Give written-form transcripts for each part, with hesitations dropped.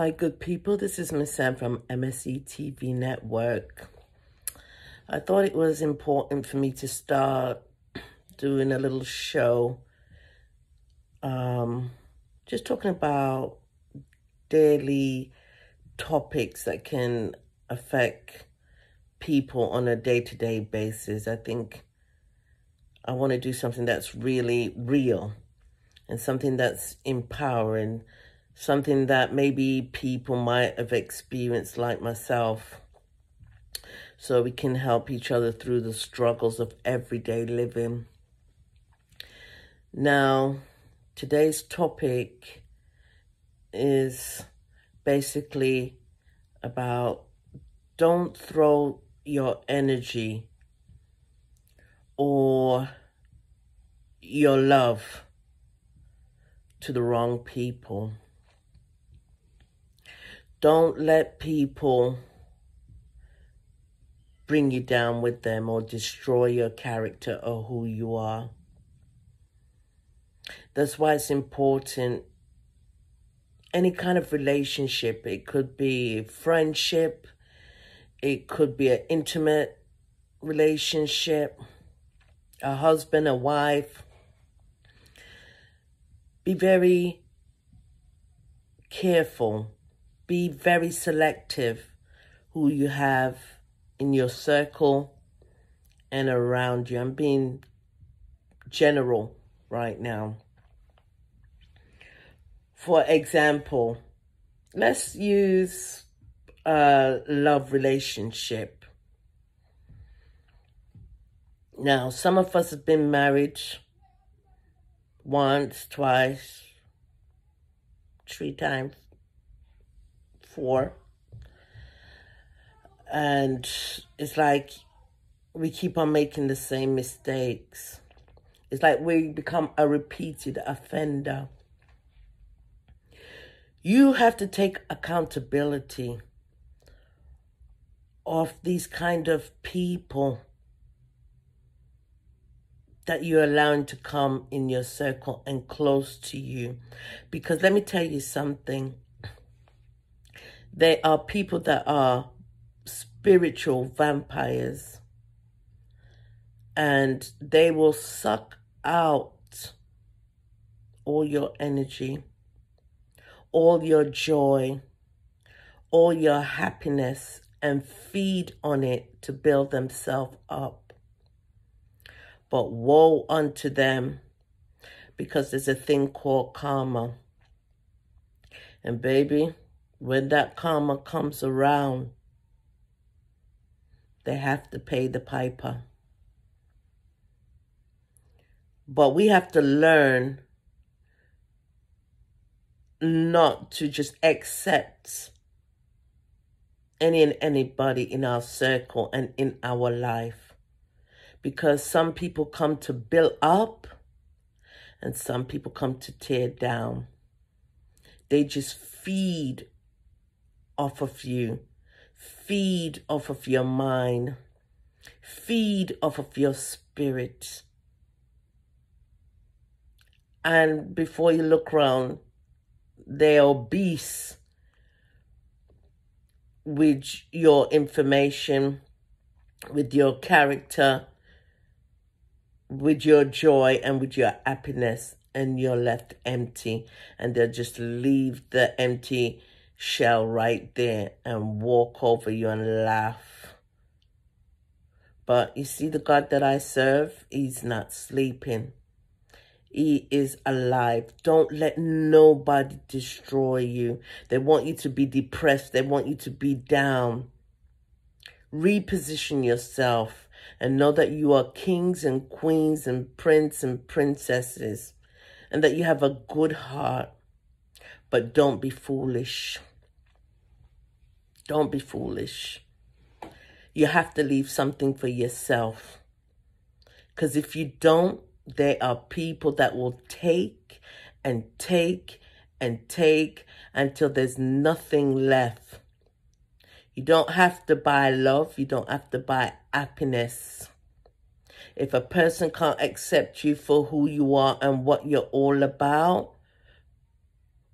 Hi, good people. This is Miss Sam from MSE TV Network. I thought it was important for me to start doing a little show, just talking about daily topics that can affect people on a day-to-day basis. I think I want to do something that's really real and something that's empowering, something that maybe people might have experienced like myself, so we can help each other through the struggles of everyday living. Now, today's topic is basically about don't throw your energy or your love to the wrong people. Don't let people bring you down with them or destroy your character or who you are. That's why it's important. Any kind of relationship, it could be friendship, it could be an intimate relationship, a husband, a wife. Be very careful. Be very selective who you have in your circle and around you. I'm being general right now. For example, let's use a love relationship. Now, some of us have been married once, twice, 3 times, 4. And it's like we keep on making the same mistakes. It's like we become a repeated offender. You have to take accountability of these kind of people that you're allowing to come in your circle and close to you. Because let me tell you something. There are people that are spiritual vampires, and they will suck out all your energy, all your joy, all your happiness, and feed on it to build themselves up. But woe unto them, because there's a thing called karma. And baby, when that karma comes around, they have to pay the piper. But we have to learn not to just accept any and anybody in our circle and in our life. Because some people come to build up and some people come to tear down. They just feed off of you. Feed off of your mind. Feed off of your spirit. And before you look around, they're obese with your information, with your character, with your joy, and with your happiness, and you're left empty. And they'll just leave the empty shell right there and walk over you and laugh. But you see, the God that I serve, he's not sleeping. He is alive. Don't let nobody destroy you. They want you to be depressed. They want you to be down. Reposition yourself and know that you are kings and queens and princes and princesses, and that you have a good heart. But don't be foolish. Don't be foolish. You have to leave something for yourself. Because if you don't, there are people that will take and take and take until there's nothing left. You don't have to buy love. You don't have to buy happiness. If a person can't accept you for who you are and what you're all about,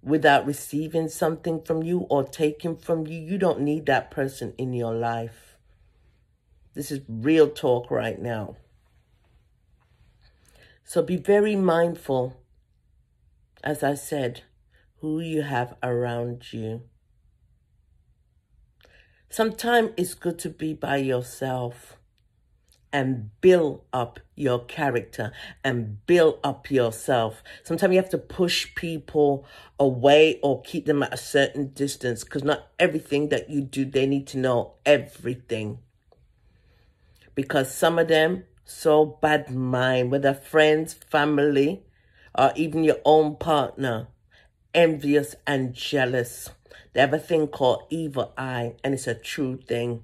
without receiving something from you or taking from you, you don't need that person in your life. This is real talk right now. So be very mindful, as I said, who you have around you. Sometimes it's good to be by yourself and build up your character and build up yourself. Sometimes you have to push people away or keep them at a certain distance, because not everything that you do, they need to know everything. Because some of them, so bad mind, whether friends, family, or even your own partner, envious and jealous. They have a thing called evil eye, and it's a true thing.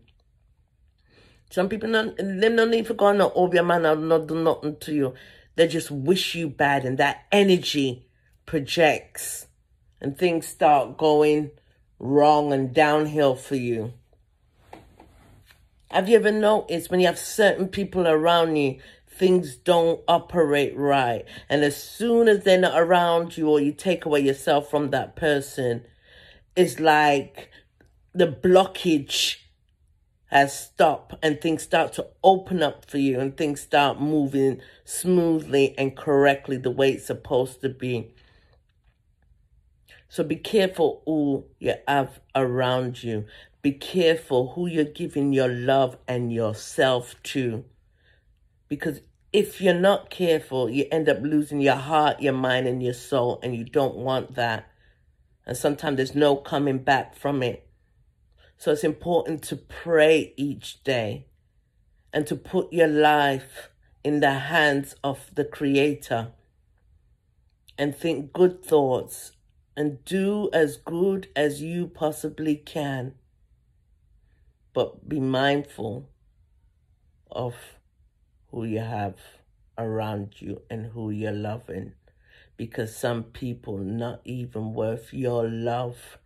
Some people, they don't even go no over your man or not do nothing to you. They just wish you bad, and that energy projects, and things start going wrong and downhill for you. Have you ever noticed when you have certain people around you, things don't operate right? And as soon as they're not around you or you take away yourself from that person, it's like the blockage has stopped and things start to open up for you and things start moving smoothly and correctly the way it's supposed to be. So be careful who you have around you. Be careful who you're giving your love and yourself to. Because if you're not careful, you end up losing your heart, your mind, and your soul, and you don't want that. And sometimes there's no coming back from it. So it's important to pray each day and to put your life in the hands of the Creator and think good thoughts and do as good as you possibly can. But be mindful of who you have around you and who you're loving. Because some people not even worth your love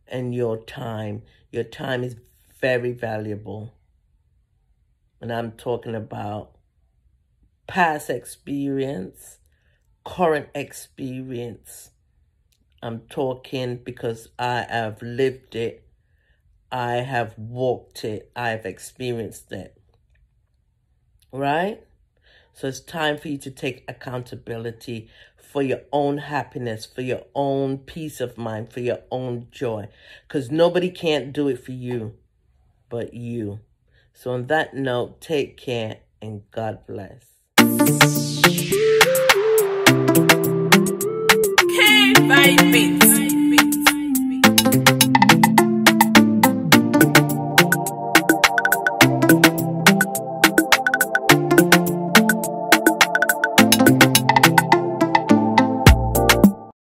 and your time. Your time is very valuable. And I'm talking about past experience, current experience. I'm talking because I have lived it. I have walked it. I have experienced it. Right? So it's time for you to take accountability for your own happiness, for your own peace of mind, for your own joy. Because nobody can't do it for you but you. So on that note, take care and God bless.